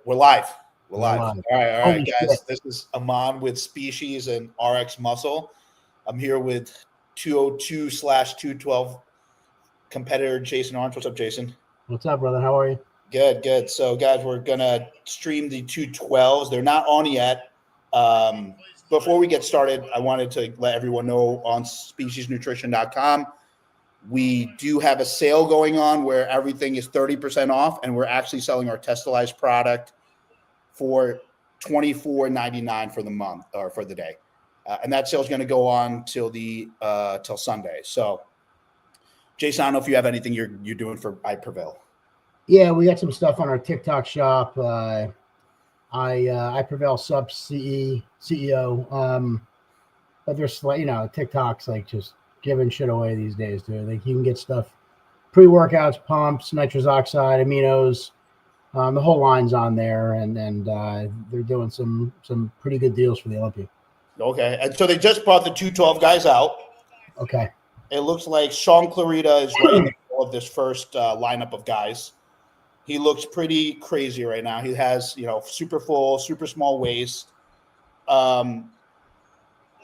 We're live. We're live. All right, guys. Shit. This is Aman with Species and RX Muscle. I'm here with 202/212 competitor Jason Orange. What's up, Jason? What's up, brother? How are you? Good. So, guys, we're gonna stream the 212s. They're not on yet. Before we get started, I wanted to let everyone know on speciesnutrition.com, we do have a sale going on where everything is 30% off, and we're actually selling our Testalized product for $24.99 for the month or for the day. And that sale is going to go on till Sunday. So, Jason, I don't know if you have anything you're doing for I Prevail. Yeah, we got some stuff on our TikTok shop. I Prevail sub CEO. But there's TikTok's like just giving shit away these days, dude. Like you can get stuff, pre-workouts, pumps, nitrous oxide, aminos, the whole line's on there, and they're doing some pretty good deals for the Olympia. Okay, and so they just brought the 212 guys out. Okay. It looks like Sean Clarita is right in the middle of this first lineup of guys. He looks pretty crazy right now. He has, super full, super small waist.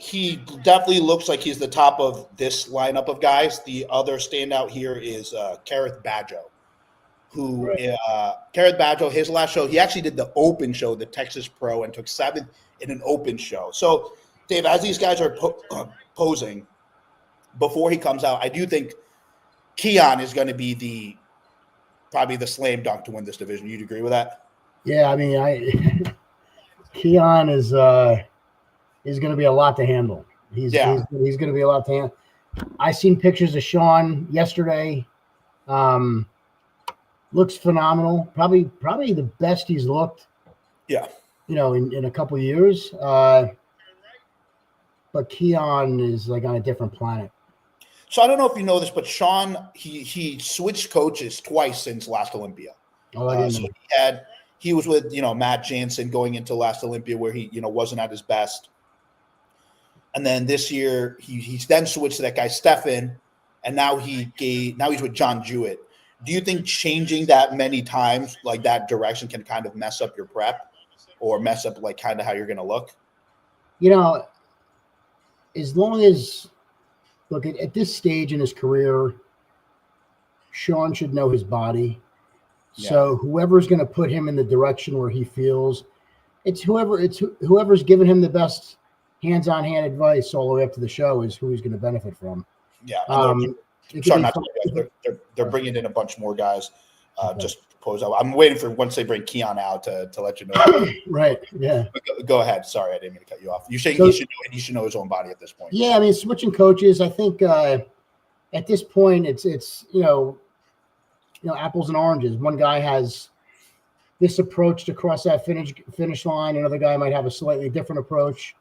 He definitely looks like he's the top of this lineup of guys. The other standout here is Kareth Badjo, who Kareth Badjo, his last show, he actually did the open show, the Texas Pro, and took 7th in an open show. So, Dave, as these guys are posing, before he comes out, I do think Keone is going to be probably the slam dunk to win this division. You'd agree with that? Yeah, I mean, Keone is going to be a lot to handle. He's going to be a lot to handle. I seen pictures of Sean yesterday. Looks phenomenal. Probably the best he's looked. Yeah. In a couple of years. But Keone is like on a different planet. So I don't know if you know this, but Sean, he switched coaches twice since last Olympia. Oh, I didn't know. He was with, Matt Jansen going into last Olympia where he, wasn't at his best. And then this year he's then switched to that guy Stefan, and now he's with John Jewett. Do you think changing that many times like that direction can kind of mess up your prep or mess up like kind of how you're going to look? As long as look at this stage in his career, Sean should know his body. Yeah. So whoever's going to put him in the direction where he feels, it's whoever's giving him the best hands-on hand advice all the way up to the show is who he's going to benefit from. Yeah. They're bringing in a bunch more guys. Just pose out. I'm waiting for once they bring Keone out to let you know. Right. Yeah. Go ahead. Sorry, I didn't mean to cut you off. You saying he should know his own body at this point? Yeah, I mean, switching coaches. I think at this point, it's apples and oranges. One guy has this approach to cross that finish line. Another guy might have a slightly different approach.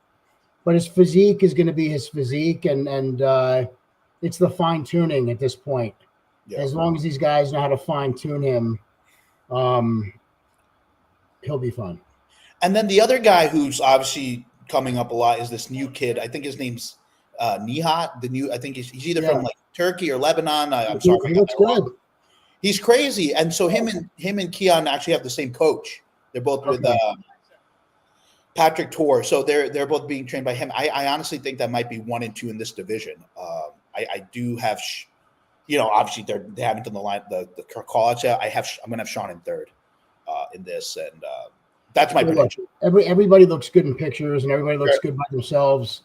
But his physique is going to be his physique, and it's the fine tuning at this point. Yeah. As long as these guys know how to fine tune him, he'll be fun. And then the other guy who's obviously coming up a lot is this new kid. I think his name's Nihat. I think he's either from like Turkey or Lebanon. I'm sorry. He looks good. He's crazy, and so him and Keone actually have the same coach. They're both with Patrick Tor, so they're both being trained by him. I honestly think that might be 1 and 2 in this division. I do have, obviously they haven't done the call out yet. I'm going to have Sean in 3rd in this, and that's my prediction. Everybody looks good in pictures, and everybody looks good by themselves.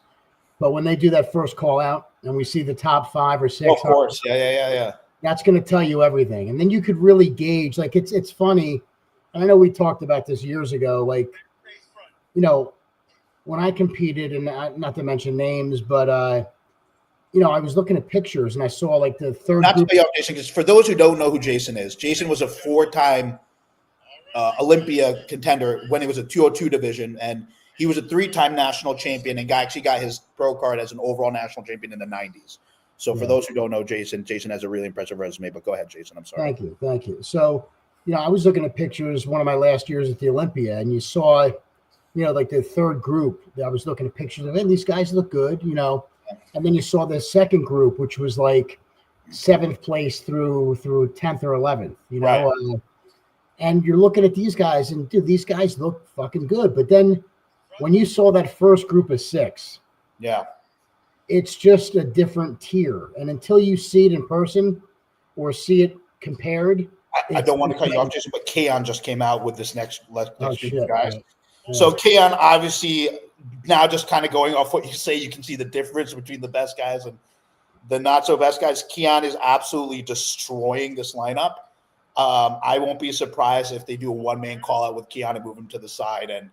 But when they do that first call out, and we see the top 5 or 6, of course, yeah. That's going to tell you everything, and then you could really gauge. Like it's funny. I know we talked about this years ago, like. When I competed, and not to mention names, but I was looking at pictures and I saw like the third. Not to be off, Jason, because for those who don't know who Jason is, Jason was a 4-time Olympia contender when it was a 202 division, and he was a 3-time national champion and actually got his pro card as an overall national champion in the 90s. So for those who don't know Jason has a really impressive resume. But go ahead, Jason. I'm sorry. Thank you. So I was looking at pictures one of my last years at the Olympia, and you saw. Like the third group, I was looking at pictures of, these guys look good, and then you saw the second group, which was like 7th place through 10th or 11th, Right. And you're looking at these guys, and dude, these guys look fucking good. But then when you saw that first group of 6, Yeah. it's just a different tier. And until you see it in person or see it compared, I don't want to cut you off, Jason, but Keone just came out with this next group of guys. Yeah. So Keone, obviously, now just kind of going off what you say, you can see the difference between the best guys and the not so best guys. Keone is absolutely destroying this lineup. I won't be surprised if they do a one-man call out with Keone and move him to the side and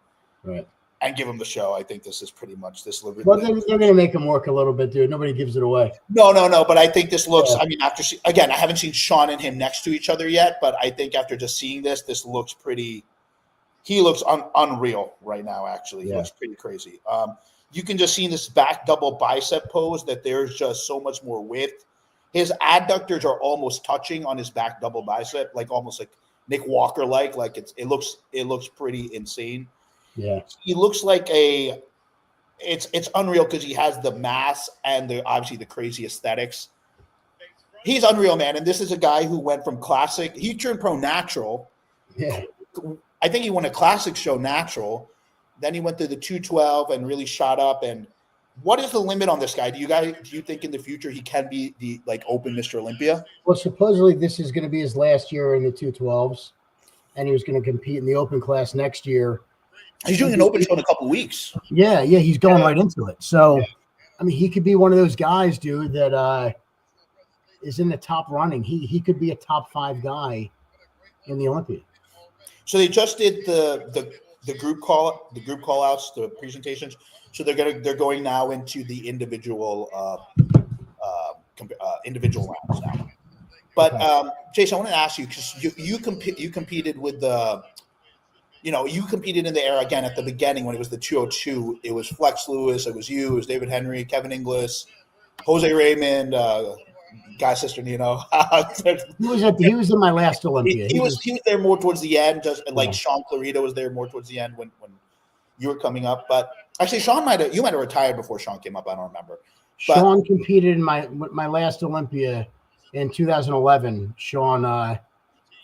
give him the show. I think this is pretty much this. Well, they're going to make him work a little bit, dude. Nobody gives it away. No. But I think this looks. I mean, again, I haven't seen Sean and him next to each other yet, but I think after just seeing this looks pretty. He looks unreal right now. Actually, he looks pretty crazy. You can just see in this back double bicep pose that there's just so much more width. His adductors are almost touching on his back double bicep, like almost like Nick Walker like it looks pretty insane. Yeah, he looks like it's unreal because he has the mass and obviously the crazy aesthetics. He's unreal, man. And this is a guy who went from classic. He turned pro natural. Yeah, I think he won a classic show natural. Then he went through the 212 and really shot up. And what is the limit on this guy? Do you think in the future he can be the open Mr. Olympia? Well, supposedly this is going to be his last year in the 212s, and he was going to compete in the open class next year. He's doing an open show in a couple of weeks. Yeah, he's going right into it. So, I mean, he could be one of those guys, dude, that is in the top running. He could be a top 5 guy in the Olympia. So they just did the group call outs, the presentations. So they're going now into the individual rounds now. But Jason, I want to ask you because you competed with the. You competed in the era again at the beginning when it was the 202. It was Flex Lewis, it was you, it was David Henry, Kevin Inglis, Jose Raymond, Guy Cisternino. He was in my last Olympia. He was there more towards the end, just like Sean Clarita was there more towards the end when you were coming up. But actually, you might have retired before Sean came up. I don't remember. Sean competed in my last Olympia in 2011. Sean.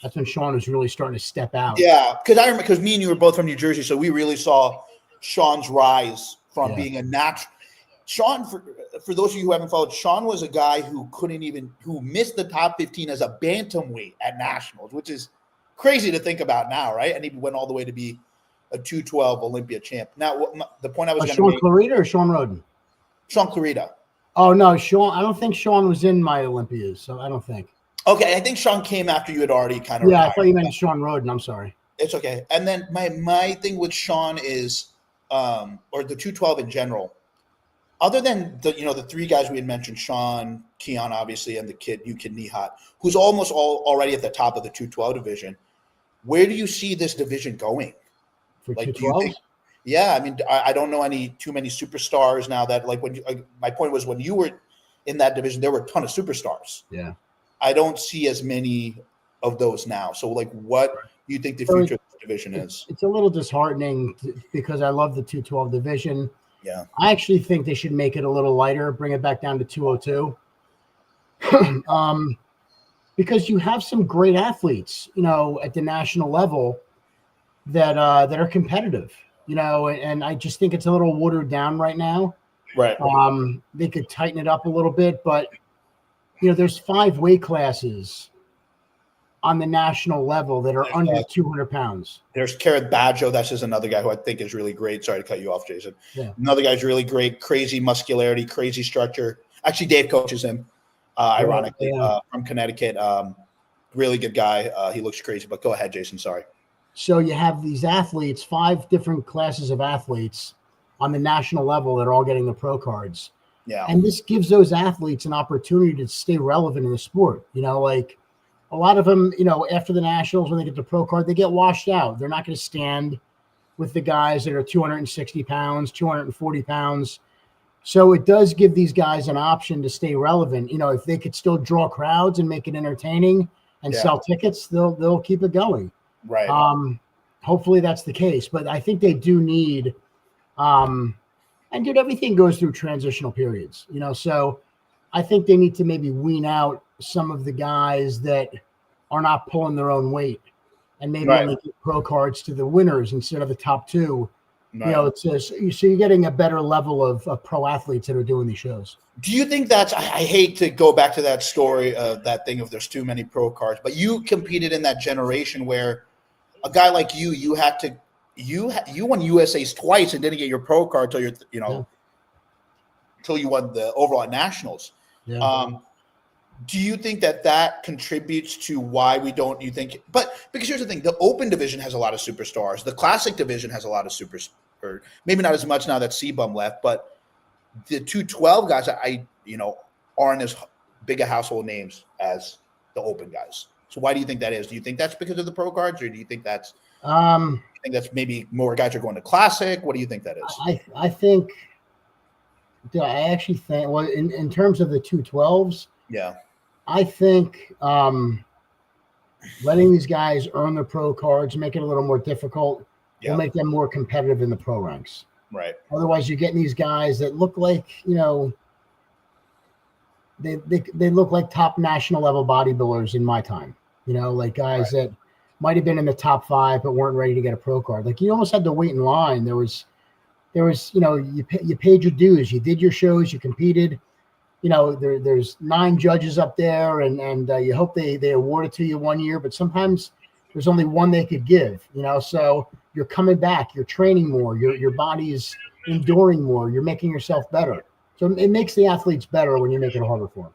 That's when Sean was really starting to step out. Yeah, because I remember because me and you were both from New Jersey, so we really saw Sean's rise from being a natural. Sean, for those of you who haven't followed, Sean was a guy who missed the top 15 as a bantamweight at nationals, which is crazy to think about now, right? And he went all the way to be a 212 Olympia champ. Now, the point I was going to make. Sean Clarita or Sean Roden? Sean Clarita. Oh no, Sean. I don't think Sean was in my Olympias, so I don't think. Okay, I think Sean came after you had already kind of. Yeah, I thought you meant Sean Roden. I'm sorry. It's okay. And then my thing with Sean is, or the 212 in general, other than the 3 guys we had mentioned, Sean, Keone, obviously, and the kid Nihat, who's almost already at the top of the 212 division. Where do you see this division going? For do you 212s? think? Yeah, I mean, I don't know too many superstars now. That my point was when you were in that division, there were a ton of superstars. Yeah. I don't see as many of those now. So, what do you think the future of the division is? It's a little disheartening because I love the 212 division. Yeah. I actually think they should make it a little lighter, bring it back down to 202. Because you have some great athletes, at the national level that are competitive, and I just think it's a little watered down right now. Right. They could tighten it up a little bit, but there's 5 weight classes on the national level that are under 200 pounds. There's Kareth Badjo. That's just another guy who I think is really great. Sorry to cut you off, Jason. Yeah. Another guy's really great, crazy muscularity, crazy structure. Actually, Dave coaches him, ironically, from Connecticut. Really good guy. He looks crazy, but go ahead, Jason. Sorry. So you have these athletes, 5 different classes of athletes on the national level that are all getting the pro cards. Yeah. And this gives those athletes an opportunity to stay relevant in the sport. Like a lot of them, after the nationals, when they get the pro card, they get washed out. They're not going to stand with the guys that are 260 pounds, 240 pounds. So it does give these guys an option to stay relevant. If they could still draw crowds and make it entertaining and sell tickets, they'll keep it going. Right. Hopefully that's the case. But I think they do need and dude, everything goes through transitional periods, so I think they need to maybe wean out some of the guys that are not pulling their own weight and maybe Right. only get pro cards to the winners instead of the top two. Right. You know, it's so you're getting a better level of pro athletes that are doing these shows. Do you think that's? I hate to go back to that story of that thing of there's too many pro cards, but you competed in that generation where a guy like you had to you won USA's twice and didn't get your pro card till until you won the overall at nationals. Yeah. Do you think that contributes to why we don't? You think, but because here's the thing: the Open division has a lot of superstars. The Classic division has a lot of superstars. Or maybe not as much now that C-Bum left, but the 212 guys, aren't as big a household names as the Open guys. So why do you think that is? Do you think that's because of the pro cards, or do you think that's maybe more guys are going to Classic? What do you think that is? I think. I actually think, well, in terms of the 212s, Yeah, I think letting these guys earn their pro cards, make it a little more difficult, will make them more competitive in the pro ranks. right. Otherwise, you're getting these guys that look like, they look like top national level bodybuilders in my time. Like guys that might have been in the top 5 but weren't ready to get a pro card. Like you almost had to wait in line. There was you paid your dues, you did your shows, you competed. There's 9 judges up there, and you hope they award it to you one year, but sometimes there's only one they could give. So you're coming back, you're training more, your body is enduring more, you're making yourself better. So it makes the athletes better when you make it harder for them.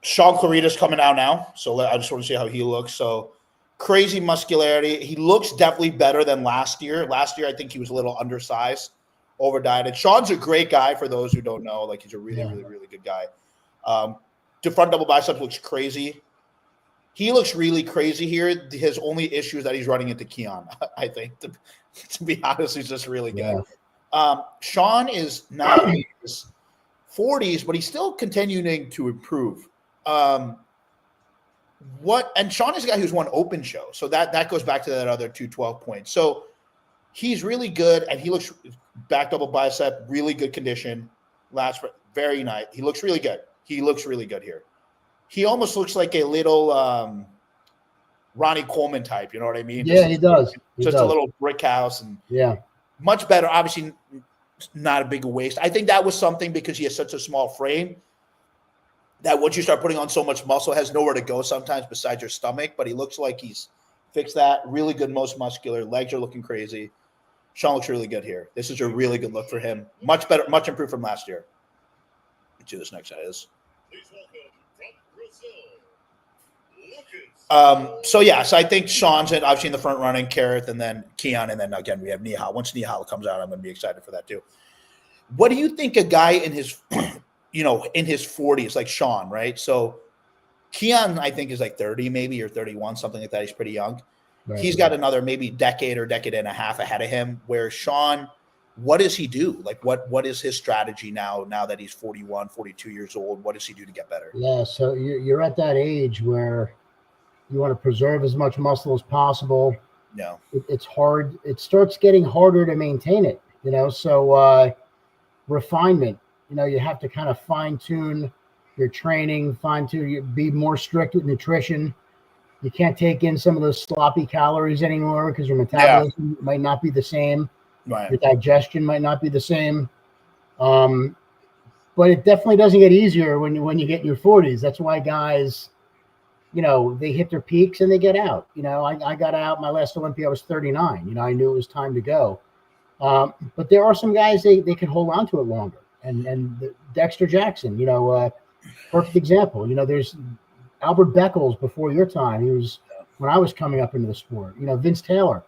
Sean Clarita's coming out now, so I just want to see how he looks. So crazy muscularity. He looks definitely better than last year. Last year, I think he was a little undersized, over dieted. Sean's a great guy for those who don't know. Like he's a really, really, really good guy. The front double biceps looks crazy. He looks really crazy here. His only issue is that he's running into Keone. I think, to be honest, he's just really good. Yeah. Sean is now in his 40s, but he's still continuing to improve. And Sean is a guy who's won Open show, so that goes back to that other 212 points. So he's really good, and he looks back double bicep, really good condition. Last very nice. He looks really good. He looks really good here. He almost looks like a little Ronnie Coleman type. You know what I mean? Yeah, he does. A little brick house, and much better. Obviously, not a big waist. I think that was something because he has such a small frame that once you start putting on so much muscle, it has nowhere to go sometimes besides your stomach. But he looks like he's fixed that. Really good, most muscular. Legs are looking crazy. Sean looks really good here. This is a really good look for him. Much better, much improved from last year. Let's see what this next guy is. So I think Sean's obviously in the front running, Kareth, and then Keone, and then again we have Nihal. Once Nihal comes out, I'm going to be excited for that too. What do you think a guy in his, in his 40s like Sean, right? So Keone, I think, is like 30 maybe or 31, something like that. He's pretty young. Right. He's got another maybe decade or decade and a half ahead of him. Where Sean, what does he do? Like what is his strategy now that he's 41, 42 years old? What does he do to get better? Yeah, so you're at that age where you want to preserve as much muscle as possible. Yeah. It's hard. It starts getting harder to maintain it, so refinement, you have to kind of fine tune your training, be more strict with nutrition. You can't take in some of those sloppy calories anymore because your metabolism might not be the same. Right. Your digestion might not be the same. But it definitely doesn't get easier when you get in your 40s. That's why guys, they hit their peaks and they get out. I got out my last Olympia, I was 39. I knew it was time to go. But there are some guys, they can hold on to it longer. And Dexter Jackson, perfect example. There's Albert Beckles before your time. He was when I was coming up into the sport. Vince Taylor.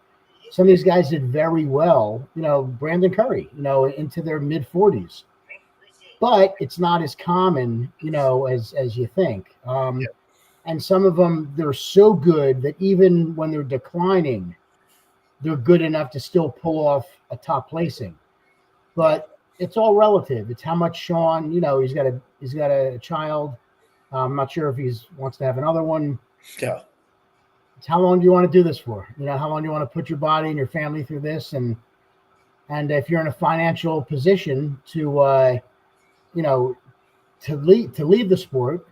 Some of these guys did very well. Brandon Curry, into their mid 40s. But it's not as common, as you think. And some of them, they're so good that even when they're declining, they're good enough to still pull off a top placing. But it's all relative. It's how much Sean, he's got a child. I'm not sure if he wants to have another one. Yeah. It's how long do you want to do this for? How long do you want to put your body and your family through this? And if you're in a financial position to leave the sport,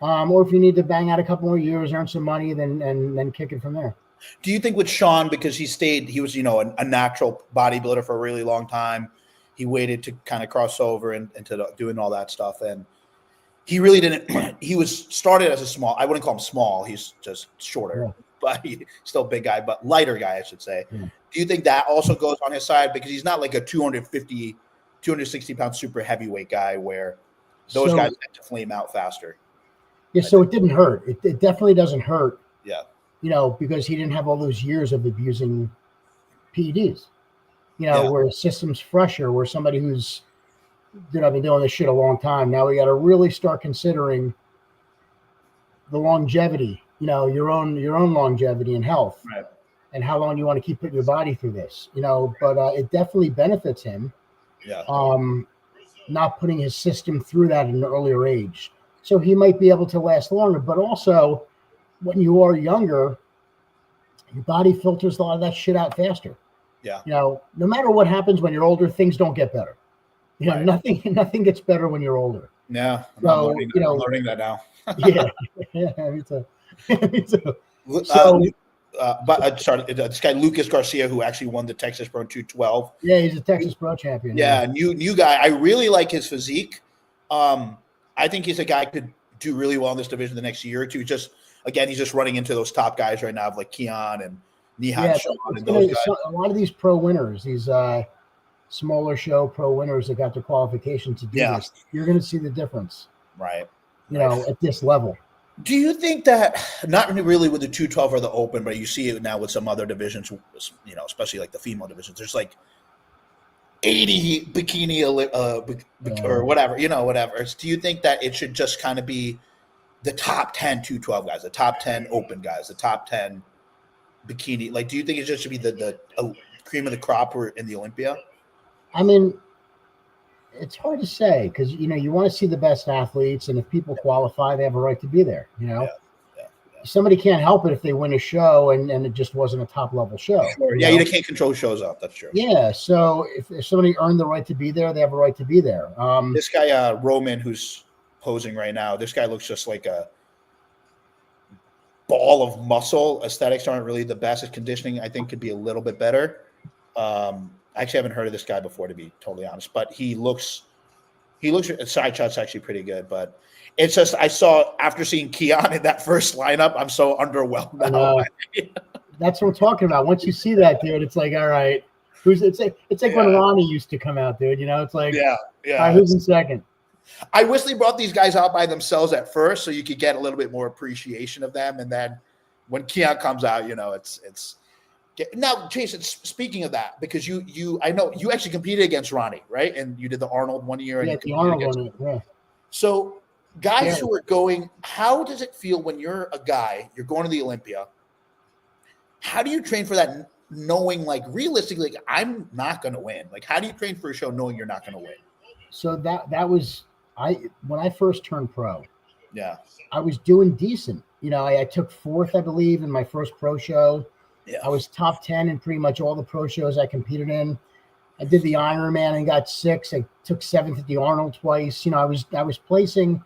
or if you need to bang out a couple more years, earn some money, then kick it from there. Do you think with Sean, because he was, a natural bodybuilder for a really long time, he waited to kind of cross over into doing all that stuff, and he really didn't. He was started as a small. I wouldn't call him small. He's just shorter, but he's still a big guy, but lighter guy, I should say. Yeah. Do you think that also goes on his side because he's not like a 250, 260 pound super heavyweight guy where those guys tend to flame out faster? Yeah, so it didn't hurt. It definitely doesn't hurt. Yeah. Because he didn't have all those years of abusing PEDs. Where his system's fresher, where somebody who's been doing this shit a long time. Now we got to really start considering the longevity, your own longevity and health, right, and how long you want to keep putting your body through this, but it definitely benefits him. Yeah. Not putting his system through that at an earlier age. So he might be able to last longer, but also when you are younger, your body filters a lot of that shit out faster. Yeah. No matter what happens when you're older, things don't get better. Right. Nothing gets better when you're older. Yeah. I'm learning that now. Yeah, me too. Me too. So, this guy Lucas Garcia, who actually won the Texas Pro 212. Yeah, he's a Texas Pro champion. Yeah, new guy. I really like his physique. I think he's a guy who could do really well in this division the next year or two. He's just running into those top guys right now, like Keone and Nihat Sean and those guys. A lot of these pro winners, these smaller show pro winners that got their qualification to do this, you're going to see the difference. Right. At this level. Do you think that, not really with the 212 or the open, but you see it now with some other divisions, especially like the female divisions, there's like 80 bikini or whatever, whatever. Do you think that it should just kind of be the top 10 212 guys, the top 10 open guys, the top 10 bikini? Like, do you think it just should be the cream of the crop in the Olympia? I mean, it's hard to say because, you want to see the best athletes, and if people qualify, they have a right to be there, Yeah. Somebody can't help it if they win a show and it just wasn't a top-level show. Sure. Yeah, you can't control shows up. That's true. Yeah, so if somebody earned the right to be there, they have a right to be there. This guy, Roman, who's posing right now, this guy looks just like a ball of muscle. Aesthetics aren't really the best. His conditioning, I think, could be a little bit better. I actually haven't heard of this guy before, to be totally honest, but he looks side shots actually pretty good, but it's just, I saw after seeing Keone in that first lineup, I'm so underwhelmed now. That's what I'm talking about. Once you see that, dude, it's like, all right, it's like when Ronnie used to come out, dude, it's like, yeah. All right, who's in second? I wish they brought these guys out by themselves at first so you could get a little bit more appreciation of them, and then when Keone comes out, it's now, Jason, speaking of that, because I know you actually competed against Ronnie, right? And you did the Arnold one year. Yeah, the Arnold one. Yeah. So guys who are going, how does it feel when you're a guy, you're going to the Olympia? How do you train for that, knowing, like, realistically, like, I'm not going to win? Like, how do you train for a show knowing you're not going to win? So that was, when I first turned pro, yeah, I was doing decent. I took fourth, I believe, in my first pro show. Yeah. I was top 10 in pretty much all the pro shows I competed in. I did the Ironman and got 6th. I took 7th at the Arnold twice. I was placing.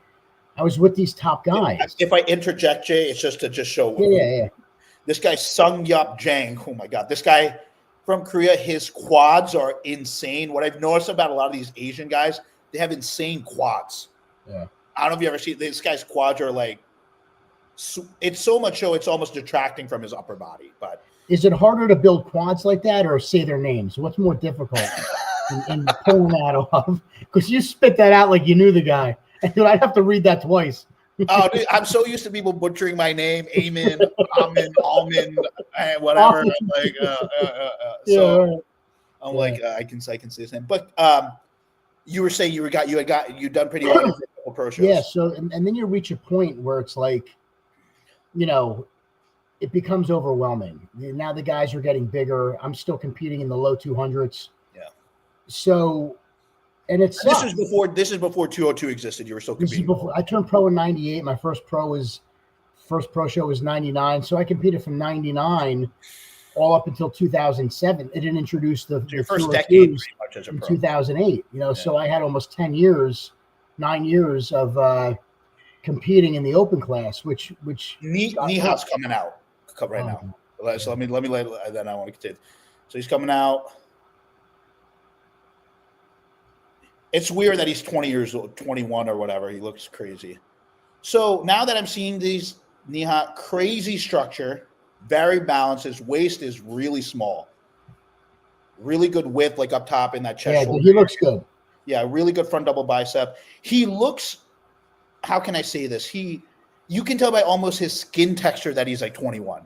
I was with these top guys. If I interject, Jay, it's just to show. Yeah. This guy Sung Yup Jang. Oh my God, this guy from Korea. His quads are insane. What I've noticed about a lot of these Asian guys, they have insane quads. Yeah. I don't know if you ever see this guy's quads are like. It's so much so it's almost detracting from his upper body, but. Is it harder to build quads like that or say their names? What's more difficult in pulling that off? Because you spit that out like you knew the guy. And dude, I'd have to read that twice. Oh, dude, I'm so used to people butchering my name, Amin, Almond, whatever. I'm like, I'm like, I can say his name. But you were saying you've done pretty well in a couple pro shows. Yeah. So and then you reach a point where it's like, it becomes overwhelming. Now the guys are getting bigger. I'm still competing in the low 200s. Yeah. So, and it's this is before 202 existed. You were still competing. I turned pro in '98. My first pro show was '99. So I competed from '99 all up until 2007. It didn't introduce the first decade pretty much as a in pro. 2008. So I had almost 9 years of competing in the open class, which Nihat's coming out right now. So let me then I want to continue. So he's coming out. It's weird that he's 20 years old, 21 or whatever. He looks crazy. So now that I'm seeing these Nihat, crazy structure, very balanced. His waist is really small. Really good width, like up top in that chest. Yeah, he looks good. Yeah, really good front double bicep. He looks, how can I say this? You can tell by almost his skin texture that he's like 21.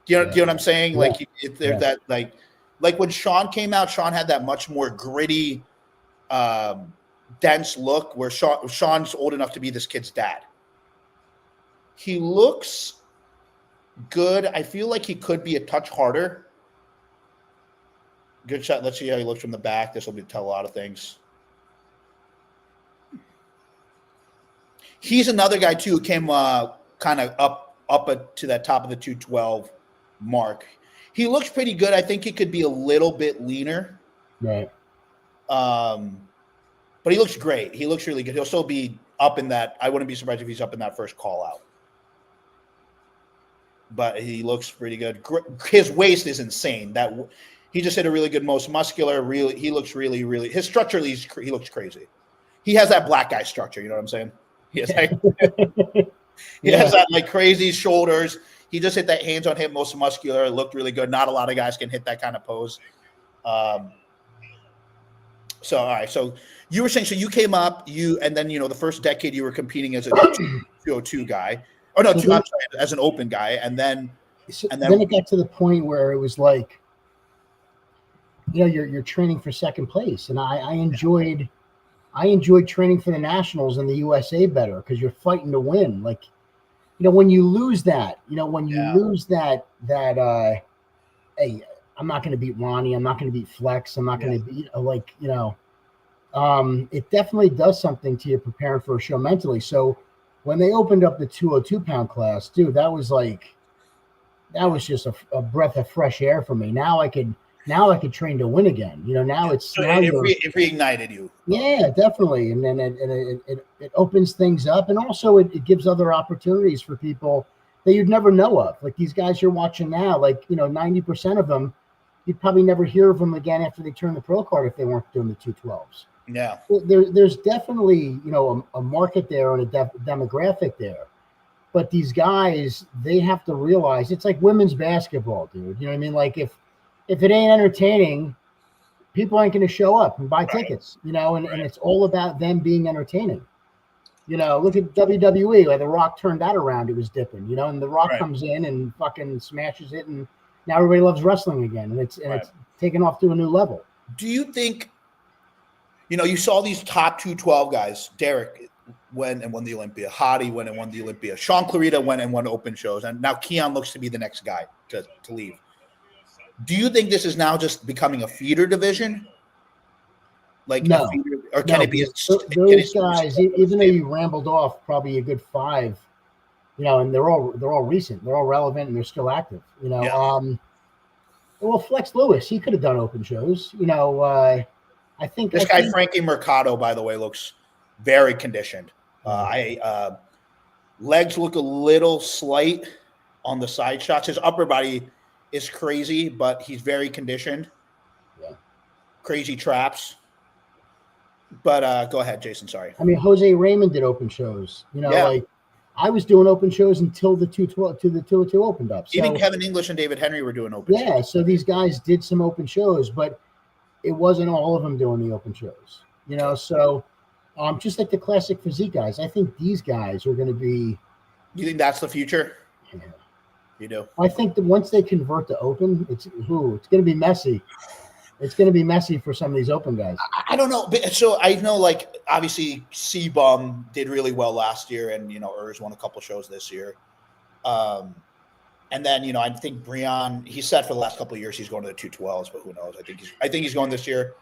Do you know what I'm saying? Yeah. Like there's that like when Sean came out, Sean had that much more gritty, dense look where Sean's old enough to be this kid's dad. He looks good. I feel like he could be a touch harder. Good shot. Let's see how he looks from the back. This will tell a lot of things. He's another guy too who came kind of up to that top of the 212 mark. He looks pretty good. I think he could be a little bit leaner. Right. But he looks great. He looks really good. He'll still be up in that. I wouldn't be surprised if he's up in that first call out. But he looks pretty good. His waist is insane. He just hit a really good most muscular. Really, he looks really, really. His structure, he looks crazy. He has that black guy structure. You know what I'm saying? He has that like crazy shoulders. He just hit that hands on hip most muscular. It looked really good. Not a lot of guys can hit that kind of pose. So all right. So you were saying so you came up and then the first decade you were competing as a 202 guy. Oh no, I'm sorry, as an open guy, and then it got to the point where it was like, you're training for second place, and I enjoyed training for the nationals and the USA better because you're fighting to win. Like, when you lose that, hey, I'm not going to beat Ronnie, I'm not going to beat Flex, I'm not going to beat it definitely does something to you preparing for a show mentally. So when they opened up the 202-pound class, dude, that was just a breath of fresh air for me. Now I could train to win again. Now it's so it reignited you. Yeah, definitely. And then it opens things up, and also it gives other opportunities for people that you'd never know of. Like these guys you're watching now, 90% of them, you'd probably never hear of them again after they turn the pro card if they weren't doing the 212s. Yeah, there's definitely a market there and a demographic there, but these guys, they have to realize it's like women's basketball, dude. You know what I mean? Like if it ain't entertaining, people ain't going to show up and buy tickets. And it's all about them being entertaining. Look at WWE, where The Rock turned that around. It was dipping. And The Rock comes in and fucking smashes it, and now everybody loves wrestling again, and it's taken off to a new level. Do you think? You saw these top 212 guys. Derek went and won the Olympia. Hadi went and won the Olympia. Sean Clarita went and won open shows. And now Keone looks to be the next guy to leave. Do you think this is now just becoming a feeder division? No. Or can it be? Those guys, even though you rambled off probably a good 5, and they're all recent. They're all relevant, and they're still active. Well, Flex Lewis, he could have done open shows. I think Frankie Mercado, by the way, looks very conditioned. Legs look a little slight on the side shots. His upper body is crazy, but he's very conditioned. Yeah. Crazy traps. But go ahead, Jason. Sorry. I mean, Jose Raymond did open shows. I was doing open shows until the 202 opened up. Even Kevin English and David Henry were doing open shows. Yeah, so these guys did some open shows, but it wasn't all of them doing the open shows. So just like the classic physique guys, I think these guys are going to be. You think that's the future? Yeah. You do. I think that once they convert to open, it's going to be messy. It's going to be messy for some of these open guys. I don't know. So I know, obviously, C-Bum did really well last year, and Urs won a couple shows this year. And then I think Breon, he's set for the last couple of years. He's going to the 212s, but who knows? I think he's going this year.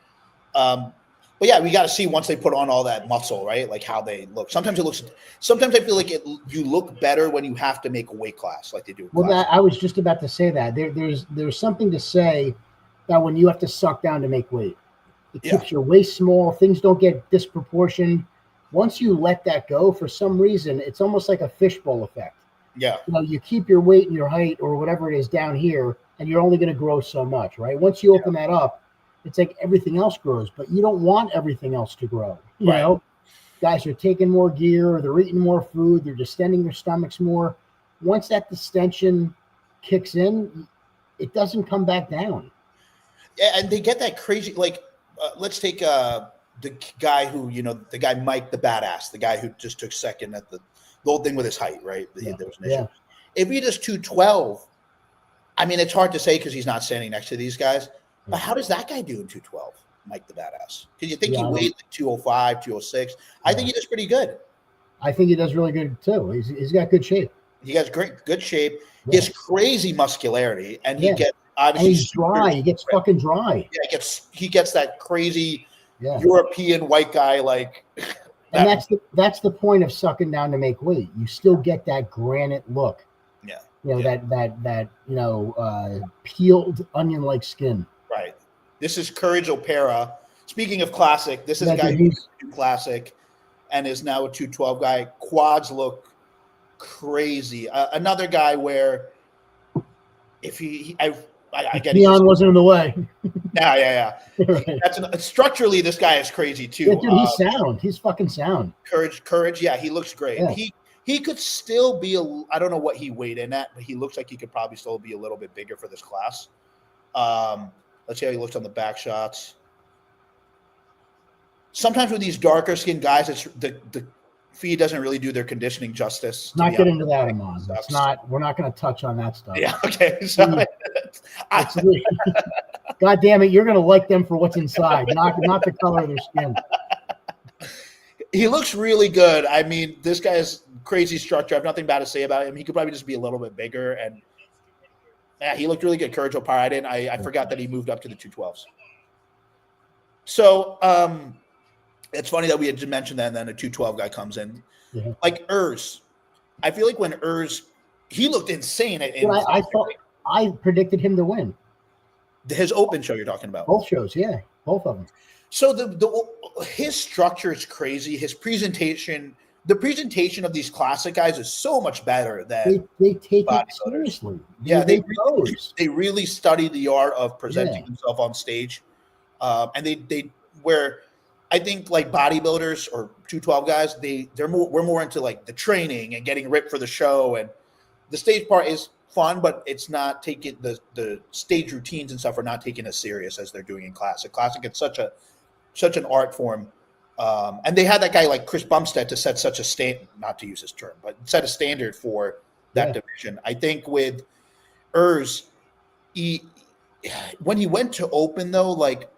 But yeah, we got to see once they put on all that muscle, right? Like how they look. Sometimes I feel like you look better when you have to make a weight class, like they do. Well, I was just about to say that there's something to say that when you have to suck down to make weight, it keeps your waist small. Things don't get disproportioned. Once you let that go, for some reason, it's almost like a fishbowl effect. Yeah. You keep your weight and your height or whatever it is down here, and you're only going to grow so much, right? Once you open that up, it's like everything else grows, but you don't want everything else to grow. You know, guys are taking more gear, they're eating more food, they're distending their stomachs more. Once that distension kicks in, it doesn't come back down. Yeah, and they get that crazy. Like, let's take the guy who, the guy Mike the Badass, the guy who just took second at the whole thing with his height, right? There was an issue. If he does 212, I mean, it's hard to say because he's not standing next to these guys. But how does that guy do in 212, Mike the Badass? Because you think he weighed like 205, 206. I think he does pretty good. I think he does really good too. He's got good shape. He has good shape. He has crazy muscularity, and he gets obviously and he's dry. He gets fucking dry. Yeah, he gets that crazy European white guy like. And that's the point of sucking down to make weight. You still get that granite look. Yeah. That peeled onion-like skin. Right. This is Courage O'Para. Speaking of classic, this is a guy who's classic and is now a 212 guy. Quads look crazy. Another guy where if I get Keone wasn't in the way. Yeah. Right. Structurally, this guy is crazy too. Yeah, dude, he's sound. He's fucking sound. Courage. Yeah, he looks great. Yeah. He could still be I don't know what he weighed in at, but he looks like he could probably still be a little bit bigger for this class. Let's see how he looks on the back shots. Sometimes with these darker skinned guys, it's the feed doesn't really do their conditioning justice. Not get into that, Amon. It's not. We're not going to touch on that stuff. Yeah. Okay. So, God damn it, you're going to like them for what's inside, not the color of their skin. He looks really good. I mean, this guy's crazy structure. I have nothing bad to say about him. He could probably just be a little bit bigger, and he looked really good. Courage O'Para. I forgot that he moved up to the 212s. So it's funny that we had mentioned that, and then a 212 guy comes in. Yeah. Like Urs. I feel like when Urs, he looked insane. I thought I predicted him to win. His open show you're talking about. Both shows, yeah. Both of them. So his structure is crazy. His presentation, the presentation of these classic guys is so much better than they take it seriously. Yeah, they really study the art of presenting themselves on stage. And they where I think like bodybuilders or 212 guys, we're more into like the training and getting ripped for the show, and the stage part is fun, but it's not taking the stage routines and stuff are not taken as serious as they're doing in classic. Classic, it's such an art form. And they had that guy like Chris Bumstead to set such a not to use his term, but set a standard for that division. I think with Urs, when he went to open though, like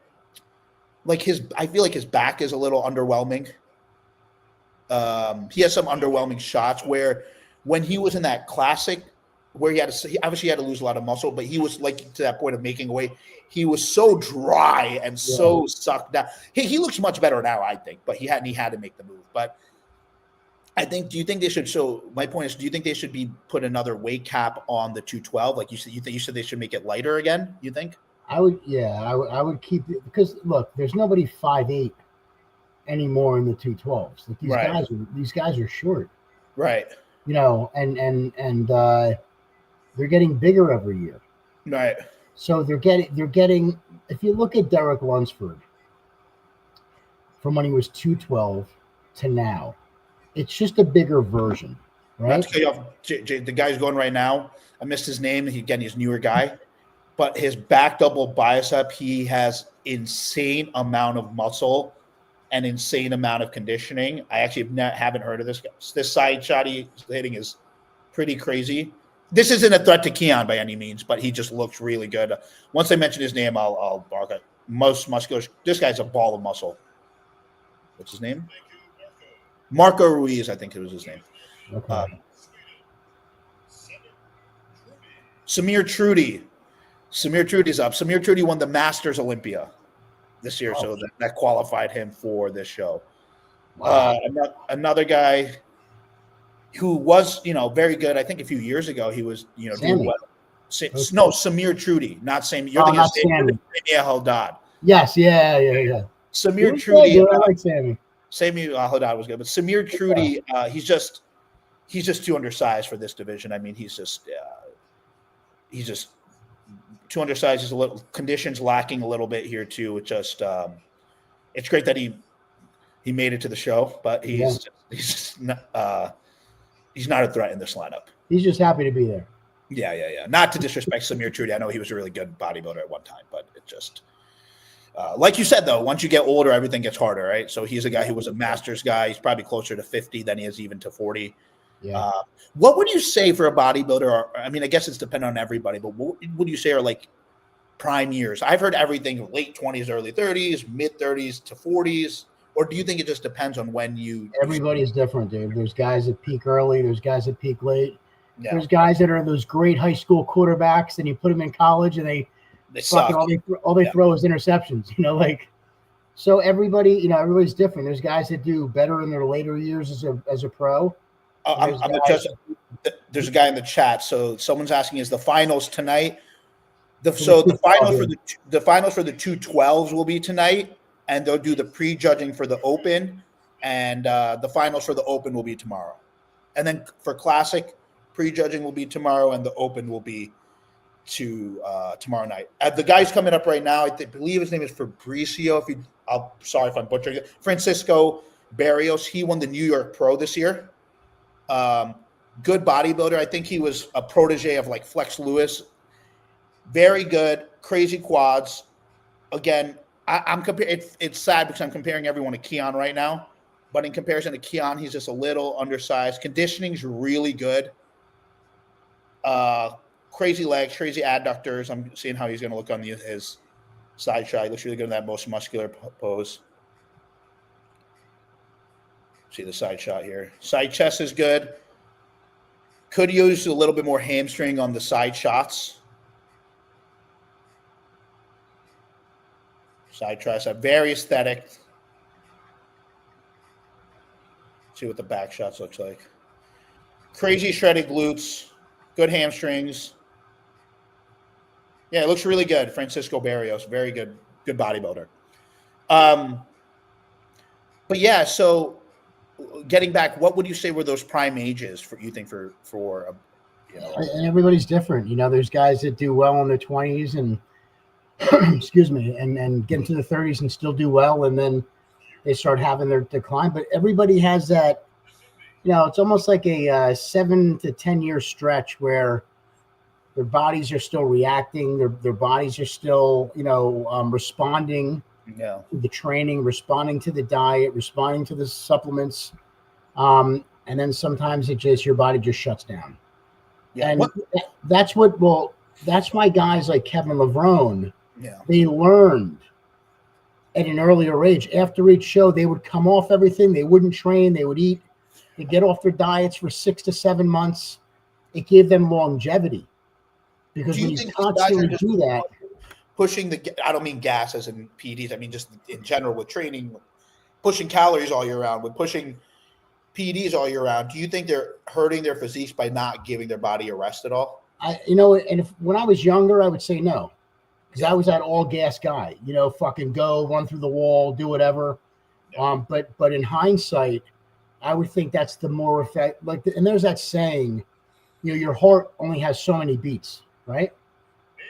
I feel like his back is a little underwhelming. He has some underwhelming shots where when he was in that classic where he obviously had to lose a lot of muscle, but he was like to that point of making weight. He was so dry and so sucked down. He looks much better now, I think, but he had to make the move. But I think, do you think they should? So my point is, do you think they should be put another weight cap on the 212? Like you said they should make it lighter again. You think? I would keep it because look, there's nobody 5'8" anymore in the 212s. Like these guys are short, right? And they're getting bigger every year, right? So they're getting. If you look at Derek Lunsford from when he was 212 to now, it's just a bigger version, right? The guy's going right now. I missed his name. He's a newer guy. But his back double bicep, he has insane amount of muscle and insane amount of conditioning. I actually haven't heard of this guy. This side shot he's hitting is pretty crazy. This isn't a threat to Keone by any means, but he just looks really good. Once I mention his name, I'll bark at most muscular. This guy's a ball of muscle. What's his name? Marco Ruiz, I think it was his name. Okay. Samir Trudy's up. Samir Trudy won the Masters Olympia this year, so that qualified him for this show. Wow. Another guy who was, very good. I think a few years ago he was, doing well. No, Samir Trudy, not Sammy. You're thinking of Sammy Haddad. Yes, yeah. Samir Trudy. I like Sammy. Sammy Haddad was good, but Samir Trudy, he's just he's just too undersized for this division. I mean, he's just too undersized. He's a little conditions lacking a little bit here too. It just it's great that he made it to the show, but he's not a threat in this lineup. He's just happy to be there. Yeah. Not to disrespect Samir Trudy. I know he was a really good bodybuilder at one time, but it just like you said, though, once you get older, everything gets harder, right? So he's a guy who was a master's guy. He's probably closer to 50 than he is even to 40. Yeah. What would you say for a bodybuilder? Or, I mean, I guess it's dependent on everybody, but what would you say are like prime years? I've heard everything late 20s, early 30s, mid 30s to 40s. Or do you think it just depends on when you? Everybody's different, dude. There's guys that peak early. There's guys that peak late. Yeah. There's guys that are those great high school quarterbacks, and you put them in college, and they suck. All they throw is interceptions. So everybody's different. There's guys that do better in their later years as a pro. There's a guy in the chat. So someone's asking, is the finals tonight? The finals for the 212s will be tonight, and they'll do the pre-judging for the Open, and the finals for the Open will be tomorrow. And then for Classic, pre-judging will be tomorrow, and the Open will be tomorrow night. The guy's coming up right now, I believe his name is Fabricio. Sorry if I'm butchering it. Francisco Barrios. He won the New York Pro this year. Good bodybuilder. I think he was a protege of like Flex Lewis. Very good, crazy quads. Again, I'm comparing. It's sad because I'm comparing everyone to Keone right now, but in comparison to Keone, he's just a little undersized. Conditioning's really good. Crazy legs, crazy adductors. I'm seeing how he's going to look on his side shot. He looks really good in that most muscular pose. See the side shot here. Side chest is good. Could use a little bit more hamstring on the side shots. Side tricep, very aesthetic. See what the back shots looks like. Crazy shredded glutes, good hamstrings. Yeah, it looks really good. Francisco Barrios, very good bodybuilder. But yeah, so getting back, what would you say were those prime ages for And everybody's different. There's guys that do well in their 20s and excuse me, and get into the 30s and still do well, and then they start having their decline. But everybody has that, it's almost like a 7 to 10 year stretch where their bodies are still reacting, their bodies are still, responding to the training, responding to the diet, responding to the supplements. And then sometimes your body just shuts down. Yeah. And that's why guys like Kevin Levrone, they learned at an earlier age. After each show, they would come off everything. They wouldn't train. They would eat. They get off their diets for 6 to 7 months. It gave them longevity. Because when you constantly do that, pushing I don't mean gas as in PEDs. I mean just in general with training, pushing calories all year round, with pushing PEDs all year round. Do you think they're hurting their physiques by not giving their body a rest at all? When I was younger, I would say no. Because I was that all gas guy, fucking go, run through the wall, do whatever. Yeah. But in hindsight, I would think that's the more effect. And there's that saying, your heart only has so many beats, right?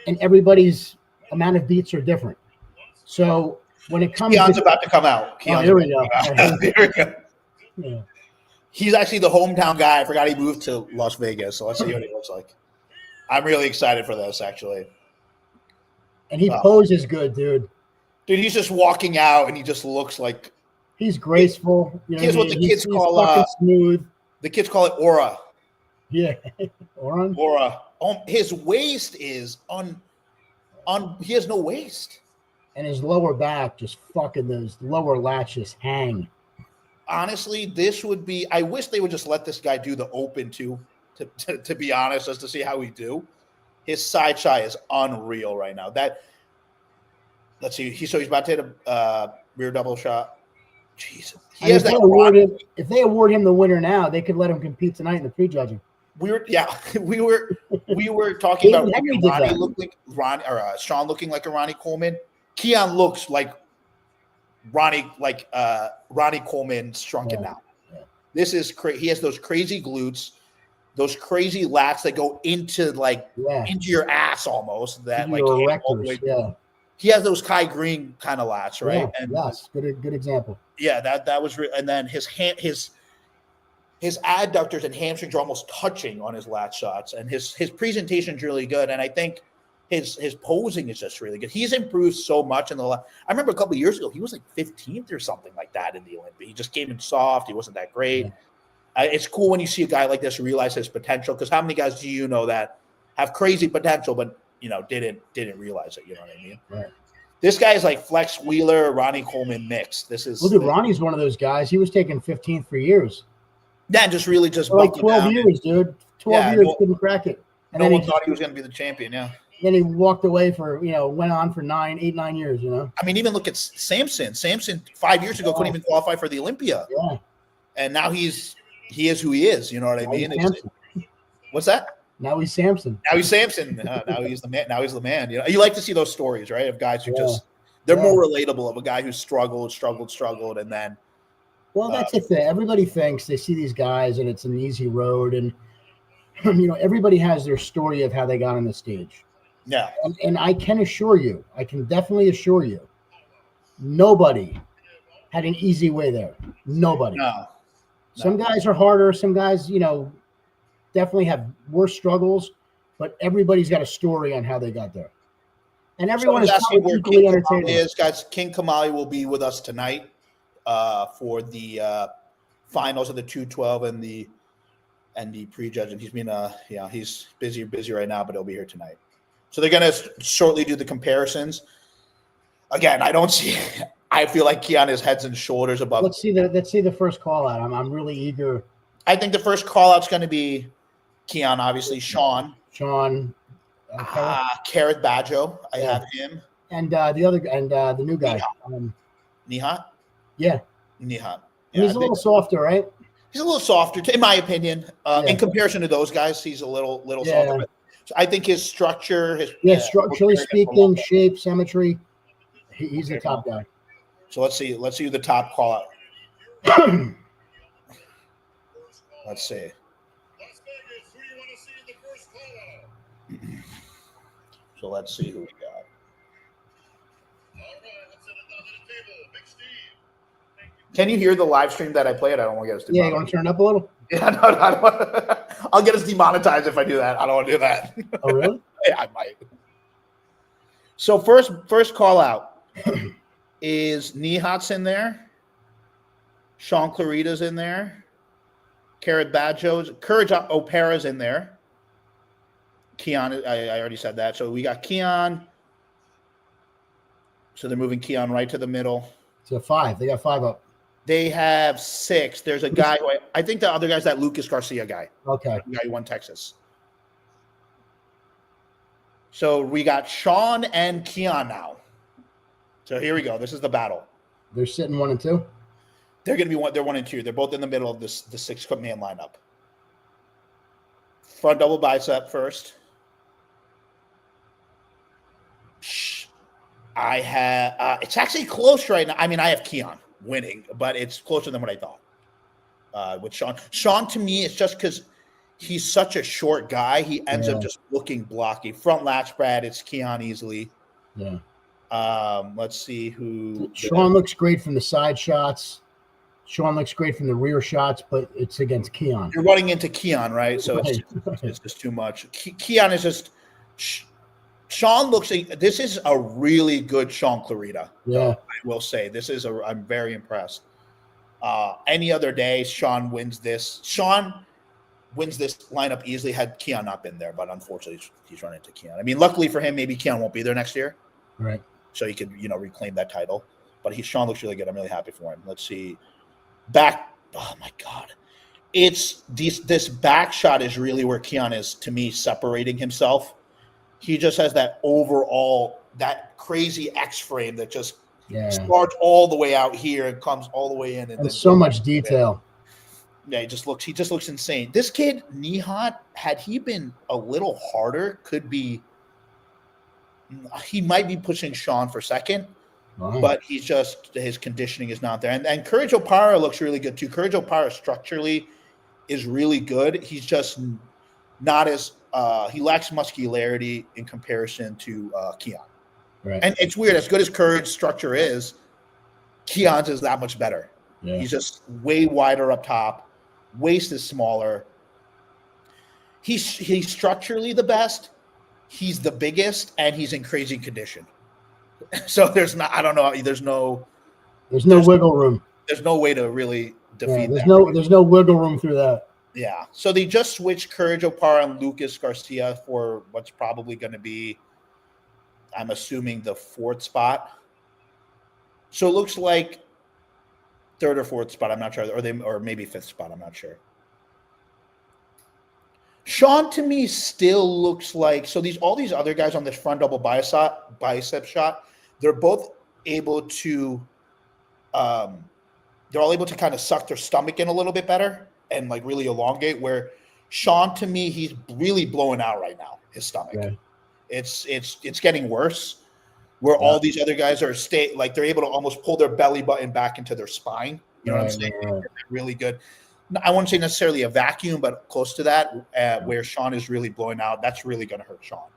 And everybody's amount of beats are different. So when it comes, Keone's about to come out. Here we go. Here we go. Yeah. He's actually the hometown guy. I forgot he moved to Las Vegas. So let's see what he looks like. I'm really excited for this, actually. And he poses good, dude. Dude, he's just walking out, and he just looks like he's graceful. Here's what the kids call smooth. The kids call it aura. Yeah, aura. His waist is he has no waist, and his lower back just fucking those lower latches hang. Honestly, this would be. I wish they would just let this guy do the Open too. To be honest, just to see how he do. His side shot is unreal right now. Let's see. He's about to hit a rear double shot. Jesus. If they award him the winner now, they could let him compete tonight in the prejudging. We were talking about Ronnie look like Ron or Sean looking like a Ronnie Coleman. Keone looks like Ronnie Coleman shrunken down. This is crazy. He has those crazy glutes, those crazy lats that go into into your ass almost. That like your erectors. Yeah. He has those Kai Green kind of lats, right? Yeah, And yes, good example. Yeah, that was and then his adductors and hamstrings are almost touching on his lat shots, and his presentation is really good. And I think his posing is just really good. He's improved so much in the last. I remember a couple of years ago, he was like 15th or something like that in the Olympia. He just came in soft. He wasn't that great. Yeah. It's cool when you see a guy like this realize his potential, because how many guys do you know that have crazy potential but didn't realize it? You know what I mean? Right. This guy is like Flex Wheeler, Ronnie Coleman mix. Look at Ronnie's one of those guys. He was taking 15th for years. Yeah, just really just like 12 years, dude. 12 years couldn't crack it. And no one thought he was going to be the champion. Yeah. Then he walked away for went on for 8, 9 years. I mean, even look at Samson. Samson 5 years ago couldn't even qualify for the Olympia. Yeah. And now he is who he is. You know what I mean? What's that? Now he's Samson. Now he's Samson. Now he's the man. Now he's the man. You like to see those stories, right? Of guys who they're more relatable. Of a guy who struggled, and then. Well, that's the thing. Everybody thinks they see these guys and it's an easy road, and everybody has their story of how they got on the stage. Yeah. And I can definitely assure you, nobody had an easy way there. Nobody. No. Some guys are harder. Some guys, definitely have worse struggles, but everybody's got a story on how they got there. And everyone is equally entertaining. Guys, King Kamali will be with us tonight for the finals of the 212 and the prejudge. And he's been he's busy right now, but he'll be here tonight. So they're gonna shortly do the comparisons. Again, I feel like Keone is heads and shoulders above. Let's see the first call out. I'm really eager. I think the first call out's going to be Keone, obviously. Sean. Kareth Badjo. I have him. And the new guy. Nihat? Yeah. Nihat. Yeah, he's a little softer, right? He's a little softer, in my opinion. In comparison to those guys, he's a little softer. So I think his structure, structurally speaking, shape, symmetry, he's the top guy. So let's see who the top call out. Let's see. So let's see who we got. Can you hear the live stream that I played? I don't want to get us demonetized. Yeah, you want to turn it up a little? Yeah, no, I don't want I'll get us demonetized if I do that. I don't want to do that. Oh, really? Yeah, I might. So first call out is Nihat's in there. Sean Clarita's in there. Kareth Badjo's. Courage Opera's in there. Keone, I already said that. So we got Keone. So they're moving Keone right to the middle. So 5. They got 5 up. They have 6. There's a guy who I think the other guy's that Lucas Garcia guy. Okay. The guy who won Texas. So we got Sean and Keone now. So here we go. This is the battle. They're sitting 1 and 2. They're going to be 1. They're 1 and 2. They're both in the middle of the 6-man lineup. Front double bicep first. I have. It's actually close right now. I mean, I have Keone winning, but it's closer than what I thought. With Sean. Sean, to me, it's just because he's such a short guy. He ends up just looking blocky. Front latch Brad, it's Keone easily. Yeah. Let's see who. Sean looks great from the side shots. Sean looks great from the rear shots, but it's against Keone. You're running into Keone, right? So it's just too much. Keone is just. Sean looks. This is a really good Sean Clarita. Yeah, I will say this is. I'm very impressed. Any other day, Sean wins this. Sean wins this lineup easily had Keone not been there, but unfortunately, he's running into Keone. I mean, luckily for him, maybe Keone won't be there next year, right? So he could, reclaim that title. But Sean looks really good. I'm really happy for him. Let's see. Back. Oh my God. It's this back shot is really where Keone is, to me, separating himself. He just has that overall, that crazy X frame that just starts all the way out here and comes all the way in. And then so much detail. Yeah, he just looks insane. This kid, Nihat, had he been a little harder, he might be pushing Sean for second. Wow. but he's just his conditioning is not there. And Courage O'Para looks really good too. Courage O'Para structurally is really good. He's just not as he lacks muscularity in comparison to Keone. Right. And it's weird. As good as Courage structure is, Keone's is that much better. Yeah. He's just way wider up top. Waist is smaller. He's structurally the best. He's the biggest, and he's in crazy condition. So there's not. I don't know. There's no wiggle room. There's no way to really defeat there's that. There's no wiggle room through that. Yeah. So they just switched Courage O'Para and Lucas Garcia for what's probably going to be, I'm assuming, the 4th spot. So it looks like 3rd or 4th spot. I'm not sure, or maybe 5th spot. I'm not sure. Sean to me still looks like all these other guys on this front double bicep shot, they're both able to they're all able to kind of suck their stomach in a little bit better and like really elongate, where Sean to me, he's really blowing out right now, his stomach. Yeah. It's getting worse, where all these other guys are they're able to almost pull their belly button back into their spine. You know what I'm saying? Right. Really good. I wouldn't say necessarily a vacuum, but close to that, where Sean is really blowing out. That's really going to hurt Sean.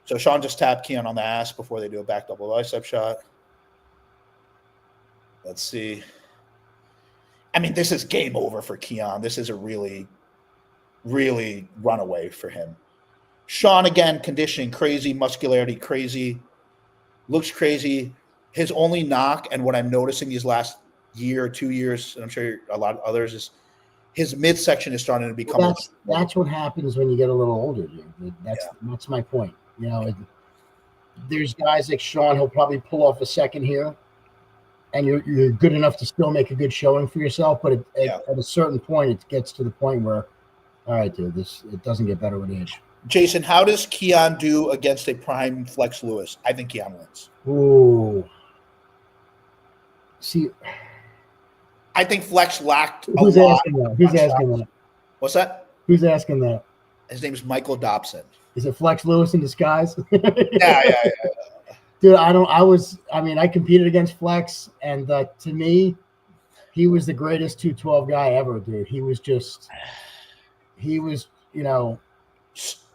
So Sean just tapped Keone on the ass before they do a back double bicep shot. Let's see. I mean, this is game over for Keone. This is a really, really runaway for him. Sean, again, conditioning crazy, muscularity crazy, looks crazy. His only knock, and what I'm noticing these last year or 2 years, and I'm sure a lot of others, is his midsection is starting to become. Well, that's what happens when you get a little older, dude. That's my point. You know, there's guys like Sean, he'll probably pull off a second here, and you're good enough to still make a good showing for yourself. But at a certain point, it gets to the point where, all right, dude, it doesn't get better with age. Jason, how does Keone do against a prime Flex Lewis? I think Keone wins. Ooh. See, I think Flex lacked a who's lot. asking that? Who's asking that? What's that? Who's asking that? His name is Michael Dobson. Is it Flex Lewis in disguise? Yeah. Dude, I competed against Flex, and to me, he was the greatest 212 guy ever, dude. He was, you know.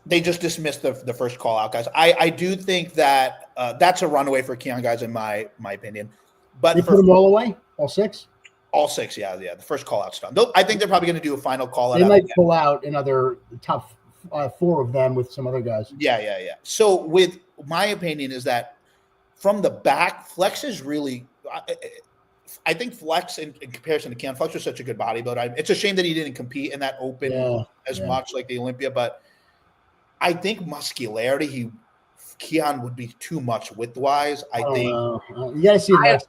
They just dismissed the first call out, guys. I do think that that's a runaway for Keone, guys, in my opinion. But they put them all away? All 6? All 6, yeah. The first call out's done. I think they're probably going to do a final call out. They might pull out another top 4 of them with some other guys. Yeah. So with my opinion is that from the back, Flex is really I think Flex in comparison to Keone, Flex was such a good bodybuilder. It's a shame that he didn't compete in that open as much like the Olympia, but I think muscularity, Keone would be too much width-wise. I think you got to see Lex.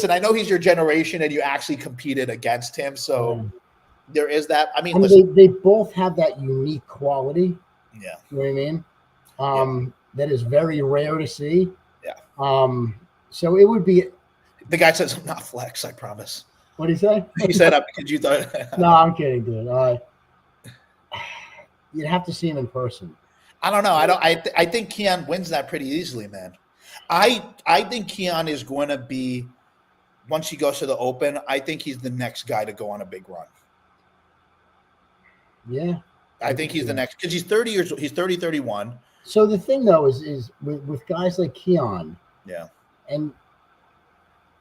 I know he's your generation, and you actually competed against him, so there is that. I mean, they both have that unique quality. Yeah, you know what I mean. That is very rare to see. Yeah. So it would be. The guy says, "I'm not Flex. I promise." What did he say? He said, "Because you thought." No, I'm kidding, dude. You'd have to see him in person. I don't know. I think Keone wins that pretty easily, man. I think Keone is going to be, once he goes to the Open, I think he's the next guy to go on a big run. Yeah. I think he's the next, because he's 30 years old. He's 30, 31. So the thing, though, is with guys like Keone. Yeah. And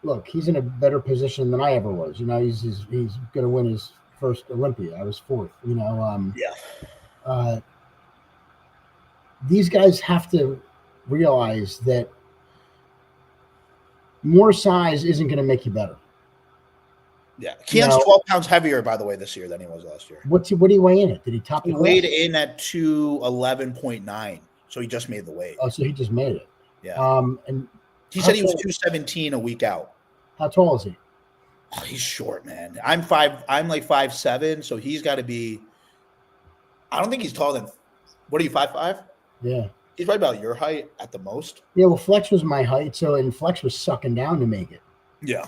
look, he's in a better position than I ever was. You know, he's going to win his first Olympia. I was 4th, you know. These guys have to realize that more size isn't going to make you better. Yeah. Keone's 12 pounds heavier, by the way, this year than he was last year. What do you weigh in at? Did he top the class? Weighed in at 211.9. So he just made the weight. Oh, so he just made it. Yeah. And he said he was 217 a week out. How tall is he? Oh, he's short, man. I'm like 5'7", so he's got to be. I don't think he's taller than. What are you, 5'5"? Yeah. He's right about your height at the most. Yeah, well, Flex was my height, and Flex was sucking down to make it. Yeah.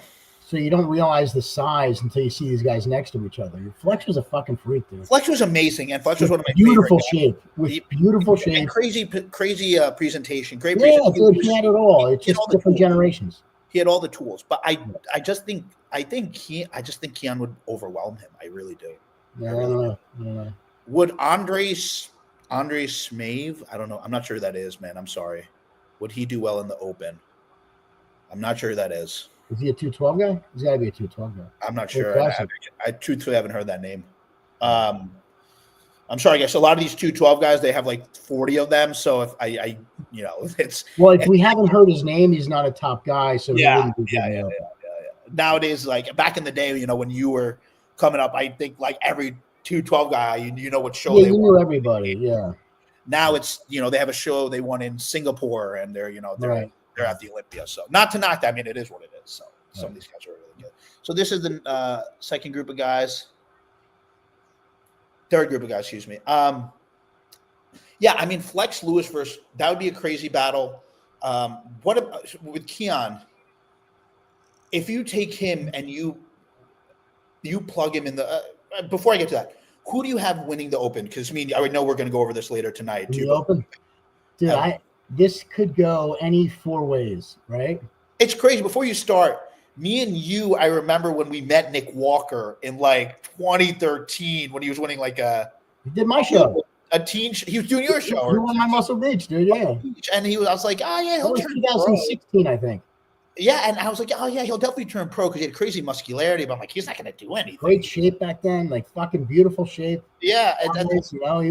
So you don't realize the size until you see these guys next to each other. Flex was a fucking freak, dude. Flex was amazing, and Flex was one of my beautiful favorite shape with beautiful shape. And crazy presentation. Great Yeah, presentation. dude, he had it all. It's just different generations. He had all the tools, but I just think Keone would overwhelm him. I really do. Yeah, I don't know. Would Andre Smave? I don't know. I'm not sure who that is, man. I'm sorry. Would he do well in the Open? I'm not sure who that is. Is he a 212 guy? He's got to be a 212 guy. I'm not sure. I truthfully haven't heard that name. I'm sorry. I guess a lot of these 212 guys, they have like 40 of them. So if it's if we haven't heard his name, he's not a top guy. So yeah. Nowadays, like back in the day, when you were coming up, I think like every 212 guy, you know what show they you knew everybody. Yeah. Now it's they have a show they won in Singapore, and they're they're at the Olympia. So not to knock that. I mean, it is what it is. So some of these guys are really good. So this is the second group of guys. Third group of guys, excuse me. Yeah, I mean, Flex Lewis versus, that would be a crazy battle. What about with Keone? If you take him and you plug him in the before I get to that, who do you have winning the Open? Because I know we're going to go over this later tonight too. The Open, dude. This could go any four ways, right? It's crazy. Before you start, me and you, I remember when we met Nick Walker in like 2013 when he was winning like he did my show. A teen. He was doing your show. He won my Muscle Beach, dude. Yeah. And I was like, oh yeah, he'll turn 2016, pro. I think. Yeah, and I was like, oh yeah, he'll definitely turn pro because he had crazy muscularity. But I'm like, he's not going to do anything. Great shape back then, like fucking beautiful shape. Yeah, and he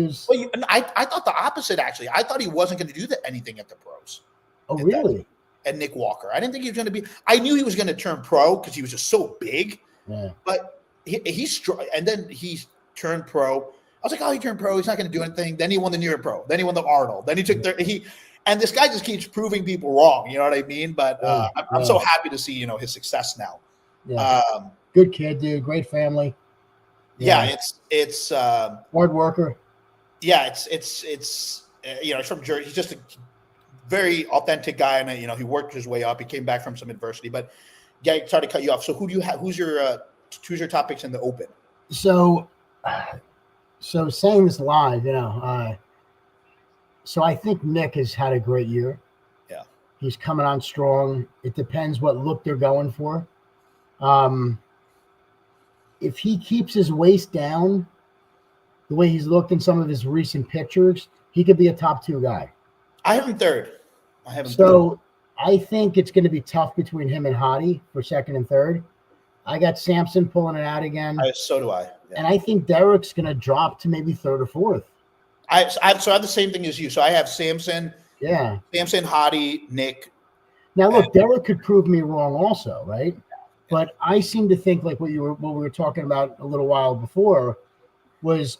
was. Well, I thought the opposite actually. I thought he wasn't going to do anything at the pros. Oh really? And Nick Walker, I didn't think he was going to be. I knew he was going to turn pro because he was just so big. Yeah. But he's and then he turned pro. I was like, oh, he turned pro. He's not going to do anything. Then he won the New York Pro. Then he won the Arnold. Then he took and this guy just keeps proving people wrong. You know what I mean? But I'm so happy to see his success now. Yeah. Good kid, dude. Great family. Yeah, it's hard worker. Yeah, it's he's from Jersey. He's just a very authentic guy, and he worked his way up. He came back from some adversity, but yeah, sorry to cut you off. So who do you have? Who's your top picks in the Open? So saying this live, so I think Nick has had a great year. Yeah. He's coming on strong. It depends what look they're going for. If he keeps his waist down the way he's looked in some of his recent pictures, he could be a top 2 guy. I have him third. I think it's going to be tough between him and Hottie for second and third. I got Samson pulling it out again. So do I. Yeah. And I think Derek's going to drop to maybe third or fourth. I have the same thing as you. So I have Samson. Yeah. Samson, Hottie, Nick. Now look, Derek could prove me wrong also, right? Yeah. But I seem to think like what we were talking about a little while before was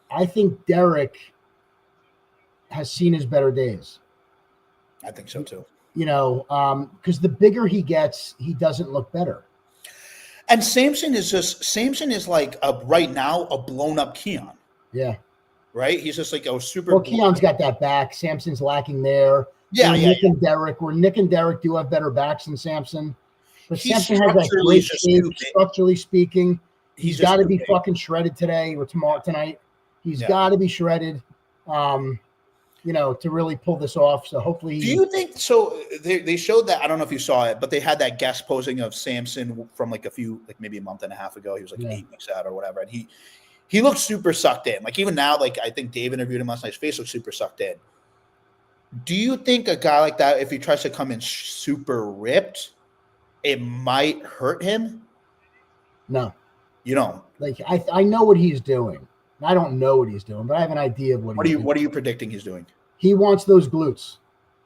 I think Derek has seen his better days. I think so too. Because the bigger he gets, he doesn't look better. And Samson is like right now a blown up Keone. Yeah. Right? He's just like a super. Well, Keone's got that back. Samson's lacking there. Yeah, Nick and Derek do have better backs than Samson. But Samson has that great shape, structurally speaking. He's got to be fucking shredded today or tonight. He's got to be shredded, to really pull this off. So hopefully. Do you think so? They showed that. I don't know if you saw it, but they had that guest posing of Samson from maybe a month and a half ago. He was 8 weeks out or whatever, and he looked super sucked in. Like even now, I think Dave interviewed him last night. His face looks super sucked in. Do you think a guy like that, if he tries to come in super ripped, it might hurt him? No. You don't? I know what he's doing. I don't know what he's doing, but I have an idea of what he's doing. What are you predicting he's doing? He wants those glutes.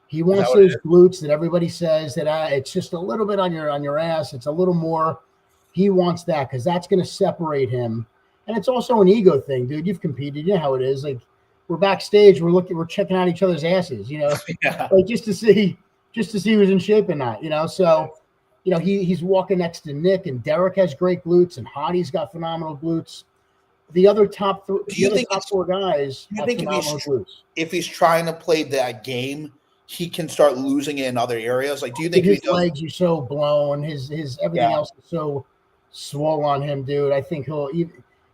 He wants those glutes that everybody says that it's just a little bit on your ass. It's a little more. He wants that because that's going to separate him. And it's also an ego thing, dude. You've competed. You know how it is. Like we're backstage, we're checking out each other's asses, just to see who's in shape or not, So, he's walking next to Nick, and Derek has great glutes, and Hottie's got phenomenal glutes. The other top top 4 guys have phenomenal glutes. If he's trying to play that game, he can start losing it in other areas? Like, do you think his he does? legs are so blown, his everything else is so swole on him, dude. I think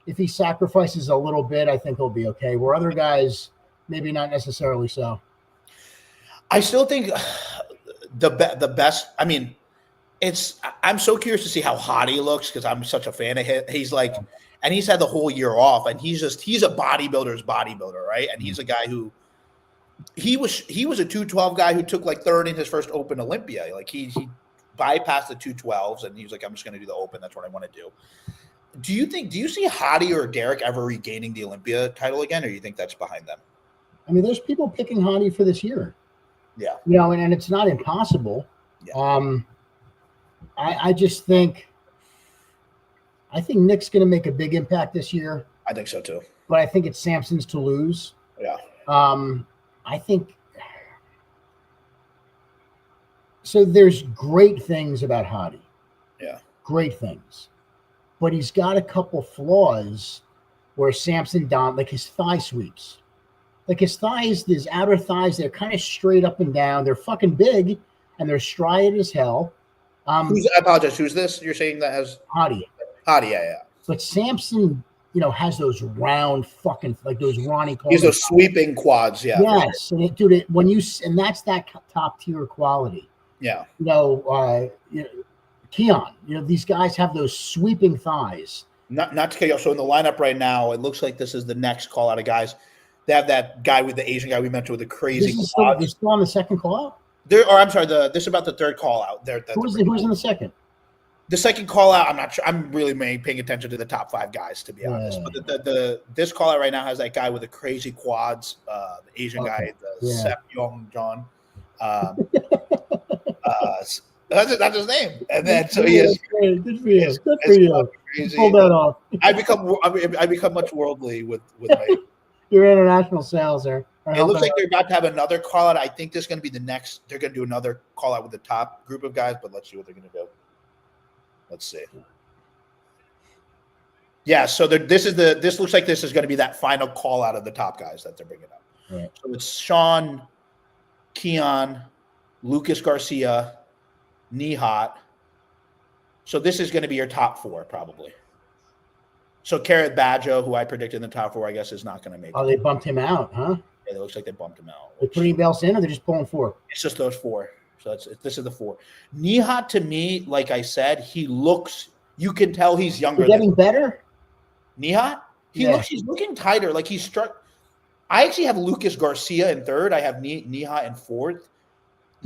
if he sacrifices a little bit, I think he'll be okay. Where other guys, maybe not necessarily so. I still think the best. I mean, I'm so curious to see how hot he looks because I'm such a fan of him. He's like, and he's had the whole year off, and he's a bodybuilder's bodybuilder, right? And he's a guy who he was a 212 guy who took like third in his first Open Olympia. Like he bypassed the 212s, and he was like, I'm just going to do the Open. That's what I want to do. Do you see Hadi or Derek ever regaining the Olympia title again, or do you think that's behind them? I mean, there's people picking Hadi for this year. Yeah. And it's not impossible. Yeah. I just think Nick's going to make a big impact this year. I think so too. But I think it's Samson's to lose. Yeah. I think so. There's great things about Hadi. Yeah. Great things. But he's got a couple flaws where Samson like his thigh sweeps. Like his thighs, his outer thighs, they're kind of straight up and down. They're fucking big and they're striated as hell. I apologize. Who's this? You're saying that as Hadi. Yeah. But Samson, has those round fucking like those Ronnie Coleman. He's those sweeping quads, yeah. Yes, sure. And that's that top tier quality. Yeah. Keone, these guys have those sweeping thighs. Not to cut you off. So in the lineup right now, it looks like this is the next call out of guys. They have that guy with the Asian guy we mentioned with the crazy quads. They're still on the second call out? I'm sorry, this is about the third call out. Who's in the second? The second call out, I'm not sure. I'm really paying attention to the top 5 guys, to be honest. But this call out right now has that guy with the crazy quads, the Asian guy, Sep Yong John. That's his name. And then so he is. Good for you. Good for you. Pull that off. I become much worldly with my. Your international sales there. It looks like they're about to have another call out. I think this is going to be the next. They're going to do another call out with the top group of guys, but let's see what they're going to do. Let's see. Yeah, so this looks like this is going to be that final call out of the top guys that they're bringing up. Right. So it's Sean, Keone, Lucas Garcia, Nihat. So this is going to be your top 4 probably. So Carrot Badjo, who I predicted in the top 4, I guess is not going to make it. Oh, they bumped him out, huh? Yeah, it looks like they bumped him out. They put anybody else in, or they're just pulling 4? It's just those 4. So this is the 4. Nihat, to me, like I said, you can tell he's younger. Getting better? Nihat? He's looking tighter. Like he's struck. I actually have Lucas Garcia in 3rd. I have Nihat in 4th.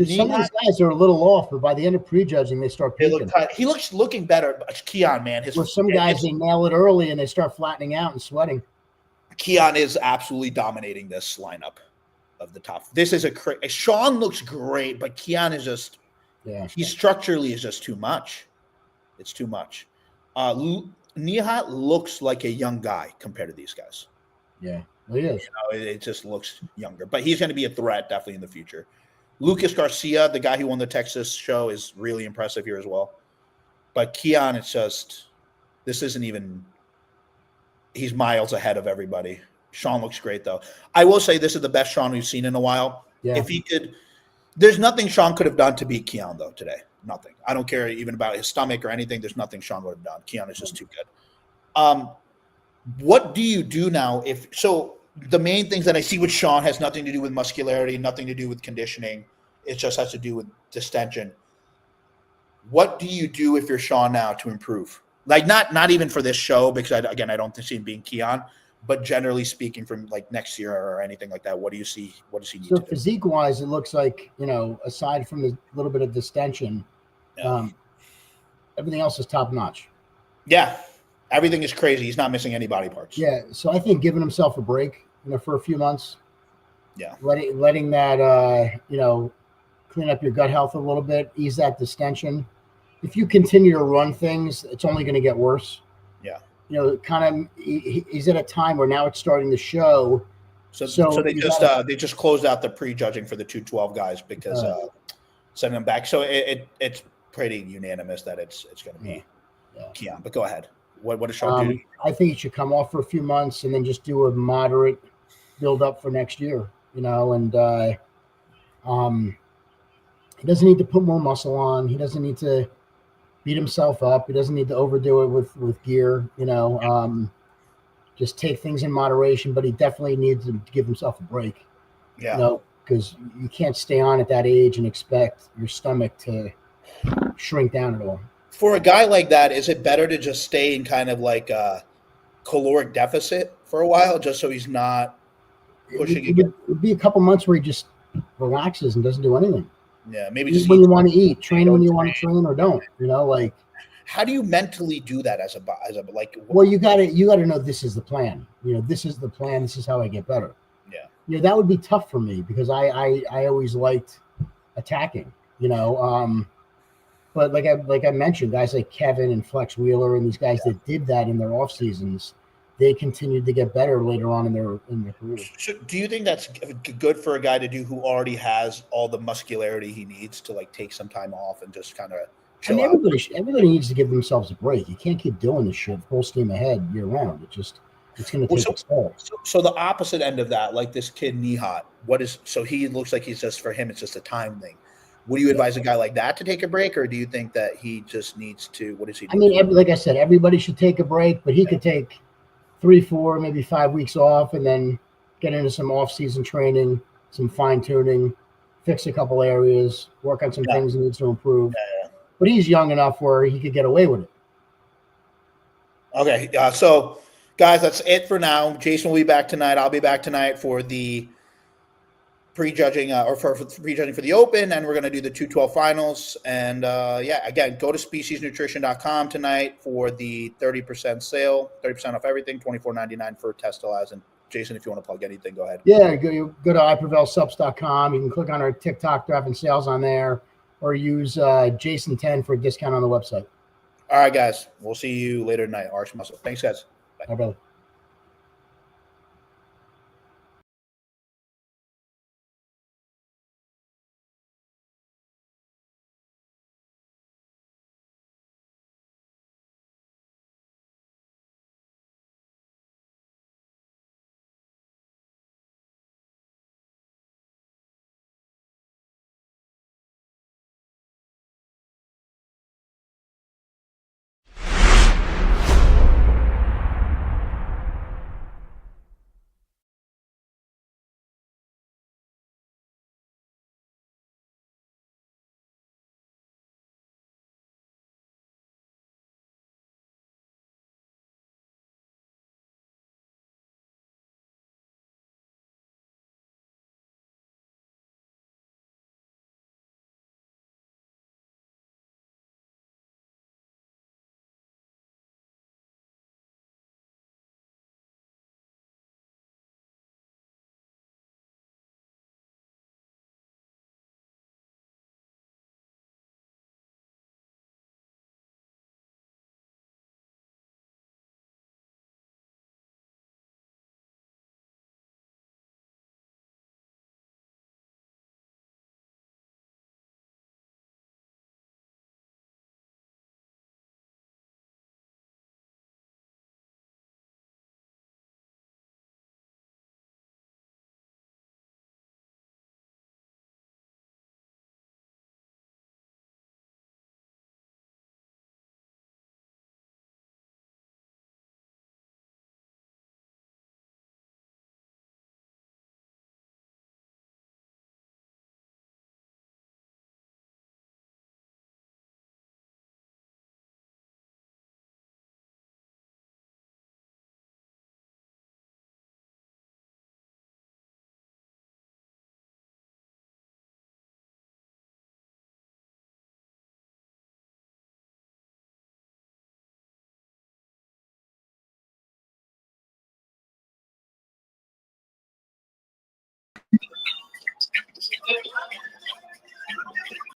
Some of these guys are a little off, but by the end of prejudging, they start peaking. He looks looking better. Keone, man. Some guys, they nail it early and they start flattening out and sweating. Keone is absolutely dominating this lineup of the top. This is Sean looks great, but Keone is just he structurally is just too much. It's too much. Nihat looks like a young guy compared to these guys. Yeah, he is. It just looks younger, but he's going to be a threat definitely in the future. Lucas Garcia, the guy who won the Texas show, is really impressive here as well. But Keone, this isn't even – he's miles ahead of everybody. Sean looks great, though. I will say this is the best Sean we've seen in a while. Yeah. If he could – there's nothing Sean could have done to beat Keone, though, today. Nothing. I don't care even about his stomach or anything. There's nothing Sean would have done. Keone is just too good. What do you do now if – so – the main things that I see with Sean has nothing to do with muscularity, nothing to do with conditioning. It just has to do with distension. What do you do if you're Sean now to improve? Like not even for this show, because I don't see him being Keone, but generally speaking from like next year or anything like that, what do you see? What does he need to do? Physique wise, it looks like, aside from the little bit of distension, everything else is top notch. Yeah. Everything is crazy. He's not missing any body parts. Yeah. So I think giving himself a break, for a few months. Yeah. Letting that, clean up your gut health a little bit, ease that distension. If you continue to run things, it's only going to get worse. Yeah. He's at a time where now it's starting to show. So they just closed out the prejudging for the 212 guys because sending them back. So it's pretty unanimous that it's going to be Keone. But go ahead. What does Sean do? I think he should come off for a few months and then just do a moderate build up for next year, and He doesn't need to put more muscle on. He doesn't need to beat himself up. He doesn't need to overdo it with gear. Just take things in moderation. But he definitely needs to give himself a break. Yeah. Because you can't stay on at that age and expect your stomach to shrink down at all. For a guy like that, is it better to just stay in kind of like a caloric deficit for a while, just so he's not pushing again? It would be a couple months where he just relaxes and doesn't do anything. Yeah, maybe Eat just when eat. you want to eat, train when Don't you want train. to train, or don't. How do you mentally do that as a like? Well, you gotta know this is the plan. This is the plan. This is how I get better. Yeah. That would be tough for me because I always liked attacking. But like I mentioned, guys like Kevin and Flex Wheeler and these guys that did that in their off seasons, they continued to get better later on in their career. So do you think that's good for a guy to do who already has all the muscularity he needs to like take some time off and just kind of I mean, chill out? everybody needs to give themselves a break. You can't keep doing this shit full steam ahead year round. It's going to Well, take its toll. so the opposite end of that, like this kid Nihat, so he looks like he's just, for him, it's just a time thing. Would you advise a guy like that to take a break, or do you think that he just needs to? What does he do? I mean, like I said, everybody should take a break, but he could take 3, 4, maybe 5 weeks off, and then get into some off-season training, some fine tuning, fix a couple areas, work on some Yeah. things he needs to improve. Yeah. But he's young enough where he could get away with it. Okay, so guys, that's it for now. Jason will be back tonight. I'll be back tonight for the prejudging for prejudging for the Open, and we're going to do the 212 finals. And yeah, again, go to speciesnutrition.com tonight for the 30% sale, 30% off everything, $24.99 for Testalize. And Jason, if you want to plug anything, go ahead. Yeah, go to iprevailsubs.com. You can click on our TikTok, they're having sales on there, or use Jason10 for a discount on the website. All right, guys, we'll see you later tonight. Arch Muscle. Thanks, guys. Bye. Bye, brother.